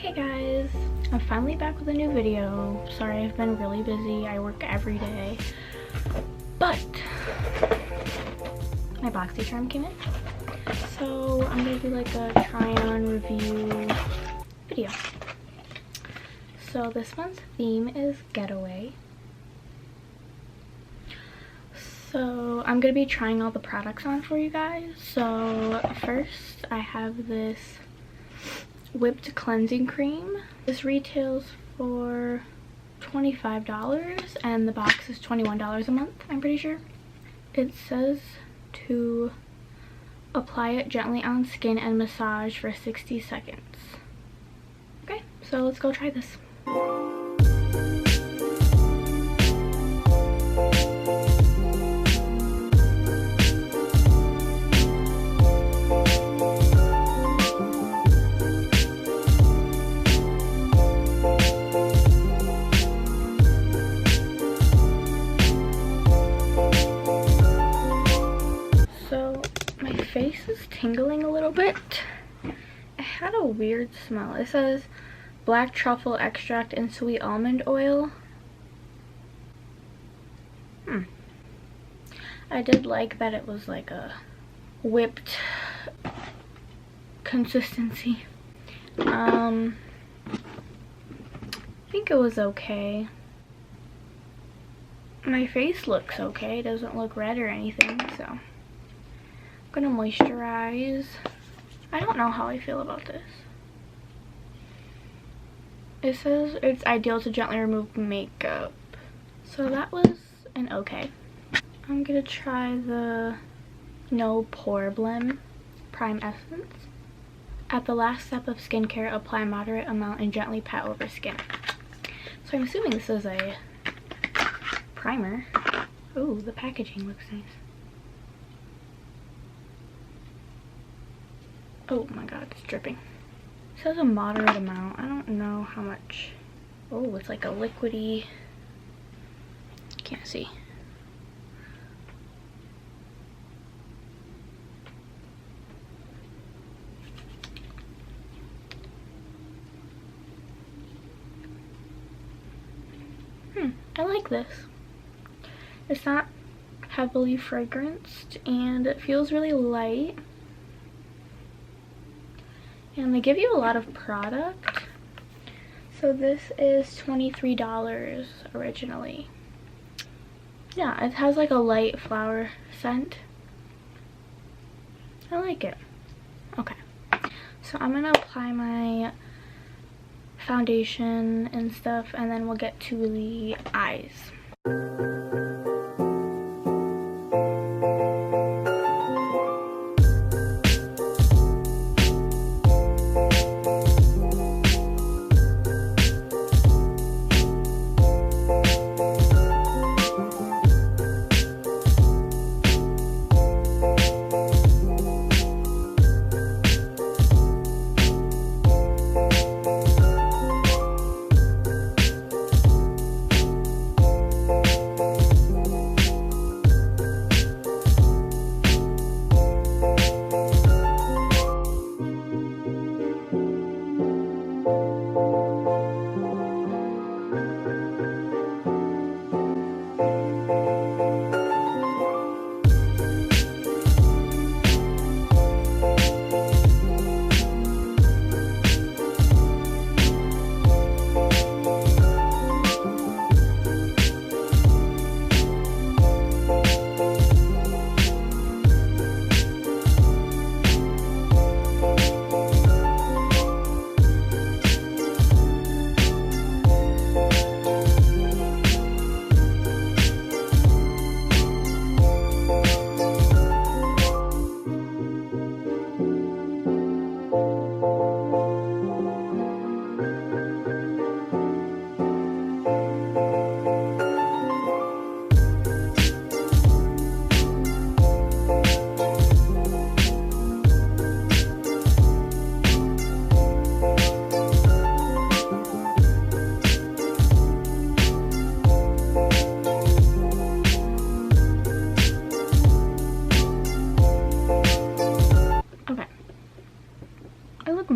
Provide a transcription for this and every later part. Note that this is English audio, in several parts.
Hey guys, I'm finally back with a new video. Sorry, I've been really busy. I work every day, but my Boxycharm came in, so I'm gonna do like a try-on review video. So this month's theme is getaway. So I'm gonna be trying all the products on for you guys. So first I have this whipped cleansing cream. This retails for $25 and the box is $21 a month, I'm pretty sure. It says to apply it gently on skin and massage for 60 seconds. Okay, so let's go try this. Face is tingling a little bit. It had a weird smell. It says black truffle extract and sweet almond oil. I did like that it was like a whipped consistency. I think it was okay. My face looks okay. It doesn't look red or anything, so gonna moisturize. I don't know how I feel about this. It says it's ideal to gently remove makeup, so that was an okay. I'm gonna try the No Problem Prime Essence. At the last step of skincare, apply a moderate amount and gently pat over skin. So I'm assuming this is a primer. Ooh, the packaging looks nice. Oh my god, it's dripping. It says a moderate amount. I don't know how much. Oh, it's like a liquidy. Can't see. I like this. It's not heavily fragranced and it feels really light. And they give you a lot of product. So this is $23 originally. Yeah, it has like a light flower scent. I like it. Okay, so I'm gonna apply my foundation and stuff and then we'll get to the eyes.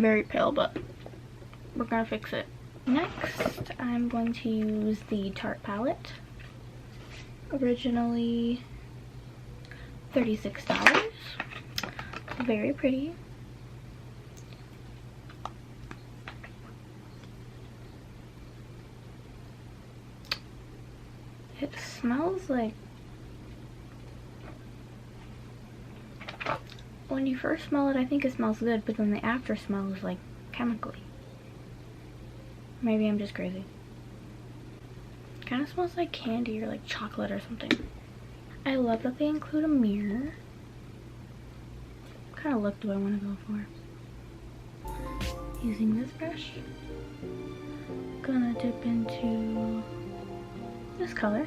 very pale, but we're gonna fix it. Next, I'm going to use the Tarte palette. Originally $36. Very pretty. It smells like, when you first smell it, I think it smells good, but then the after smell is like chemically. Maybe I'm just crazy. Kind of smells like candy or like chocolate or something. I love that they include a mirror. What kind of look do I want to go for? Using this brush, gonna dip into this color.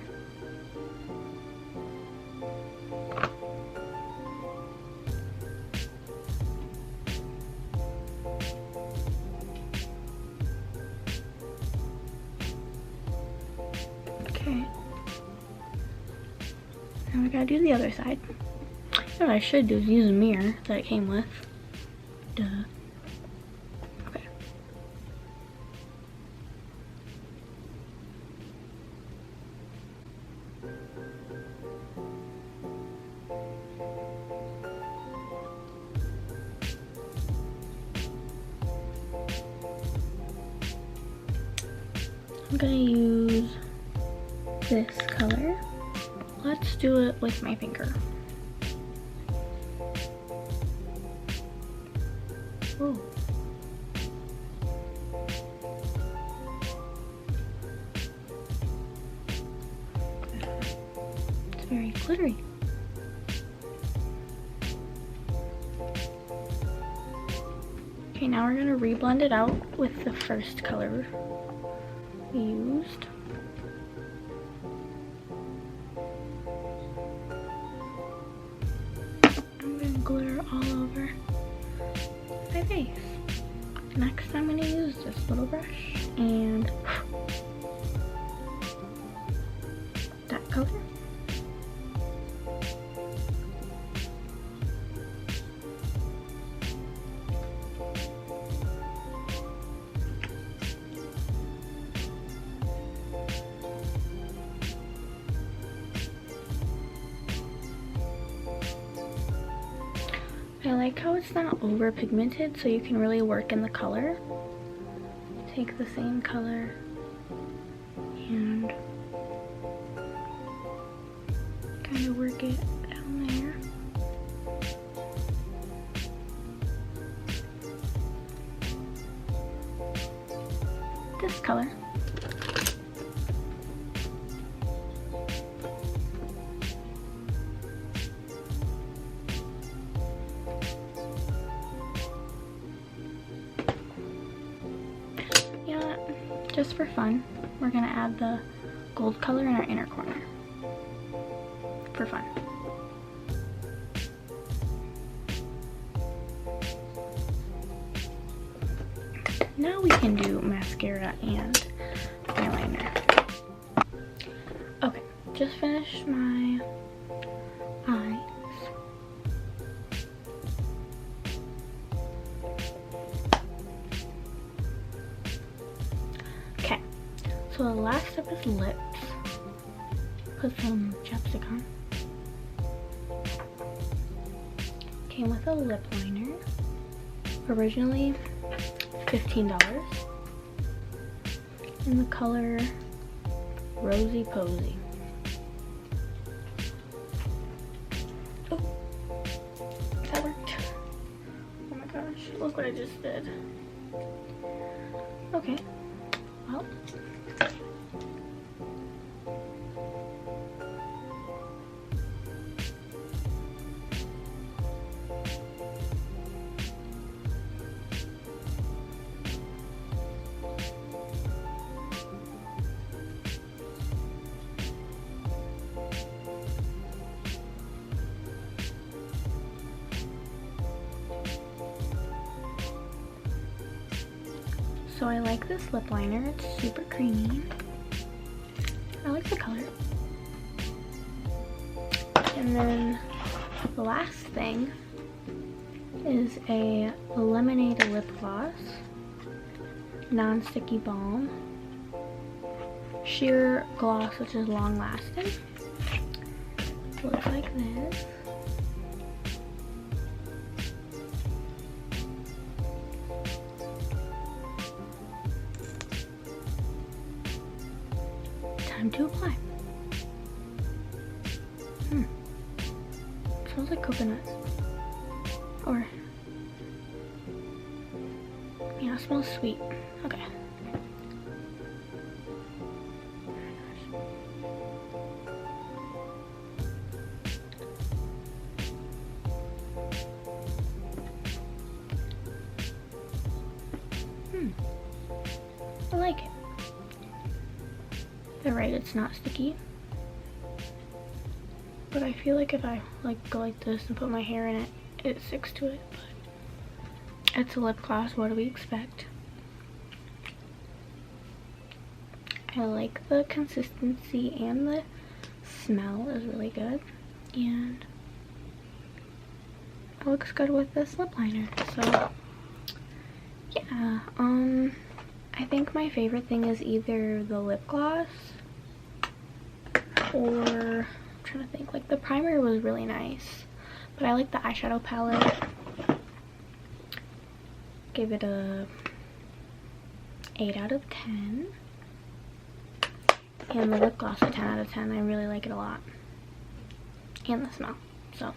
Okay. Now we gotta do the other side. What I should do is use a mirror that it came with. Duh. Okay. I'm gonna use this color. Let's do it with my finger. Ooh. It's very glittery. Okay, now we're gonna reblend it out with the first color we used. I'm gonna glitter all over my face. Next, I'm gonna use this little brush and that color. I like how it's not over pigmented, so you can really work in the color. Take the same color and kind of work it down there. This color. Just for fun, we're gonna add the gold color in our inner corner. For fun. Now we can do mascara and eyeliner. Okay, just finished my eyes. Okay, so the last step is lips. Put some chapstick on. Came with a lip liner. Originally $15. In the color Rosy Posy. Oh, that worked. Oh my gosh, look what I just did. Okay, well. So I like this lip liner, it's super creamy. I like the color. And then the last thing is a lemonade lip gloss. non-sticky balm. Sheer gloss, which is long lasting. Looks like this. Time to apply. Smells like coconut. Or, yeah, it smells sweet. Okay. I like it. They're right, it's not sticky. But I feel like if I like go like this and put my hair in it, it sticks to it. But it's a lip gloss, what do we expect? I like the consistency and the smell is really good. And it looks good with this lip liner. So yeah, I think my favorite thing is either the lip gloss or, I'm trying to think, like the primer was really nice, but I like the eyeshadow palette. Give it a 8 out of 10. And the lip gloss a 10 out of 10. I really like it a lot. And the smell. So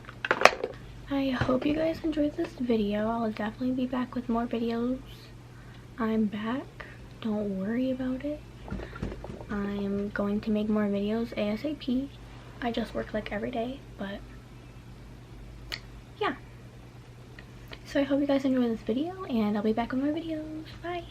I hope you guys enjoyed this video. I'll definitely be back with more videos. I'm back. Don't worry about it. I'm going to make more videos ASAP. I just work like every day, but yeah. So I hope you guys enjoyed this video, and I'll be back with more videos. Bye!